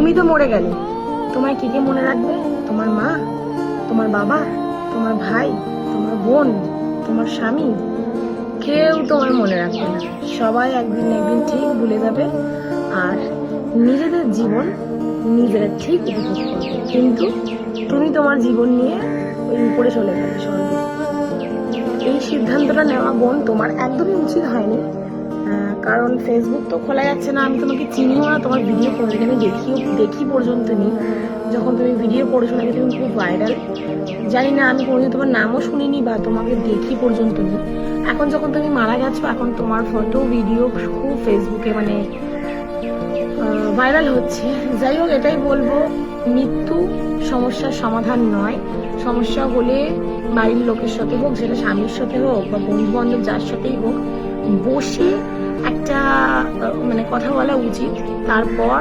তুমি তো মরে গেলে, তোমায় কে কে মনে রাখবে? তোমার মা, তোমার বাবা, তোমার ভাই, তোমার বোন, তোমার স্বামী, কেউ তোমার মনে রাখবে না। সবাই একদিন না একদিন ঠিক ভুলে যাবে আর নিজেদের জীবন নিজেরা ঠিক উপভোগ করবে। কিন্তু তুমি তোমার জীবন নিয়ে ওই উপরে চলে যাবে স্বর্গে। এই সিদ্ধান্তটা নেওয়া বোন তোমার একদমই উচিত হয়নি। কারণ ফেসবুক তো খোলা যাচ্ছে না, আমি তোমাকে চিনিও না, তোমার ভিডিও কোনোদিন আমি দেখি পর্যন্ত নেই। যখন তুমি ভিডিও করেছো নাকি তুমি খুব ভাইরাল, জানি না, আমি কোনোদিন তোমার নামও শুনিনি বা তোমাকে দেখি পর্যন্ত নেই। এখন যখন তুমি মারা গেছো, এখন তোমার ফটো ভিডিও খুব ফেসবুকে মানে ভাইরাল হচ্ছে। যাই হোক, এটাই বলবো, মৃত্যু সমস্যার সমাধান নয়। সমস্যা হলে বাড়ির লোকের সাথে হোক, সেটা স্বামীর সাথে হোক বা বন্ধু বান্ধব যার সাথেই হোক, বসে একটা মানে কথা বলা উচিত। তারপর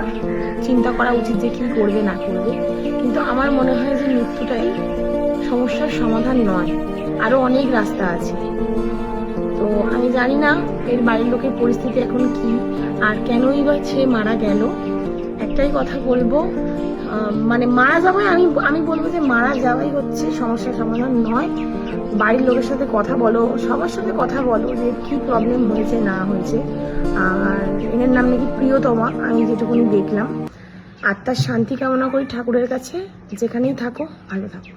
চিন্তা করা উচিত যে কি করবে না করবে। কিন্তু আমার মনে হয় যে মৃত্যুটাই সমস্যার সমাধান নয়, আরো অনেক রাস্তা আছে। তো আমি জানি না এর বাড়ির লোকের পরিস্থিতি এখন কি আর কেনই বা সে মারা গেল। একটাই কথা বলবো, মানে মারা যাওয়াই আমি বলবো যে মারা যাওয়াই হচ্ছে সমস্যার সমাধান নয়। বাড়ির লোকের সাথে কথা বলো, সবার সাথে কথা বলো যে কি প্রবলেম হয়েছে না হয়েছে। আর এনার নাম নাকি প্রিয়তমা, আমি যেটুকুনি দেখলাম। আত্মার শান্তি কামনা করি ঠাকুরের কাছে। যেখানেই থাকো ভালো থাকো।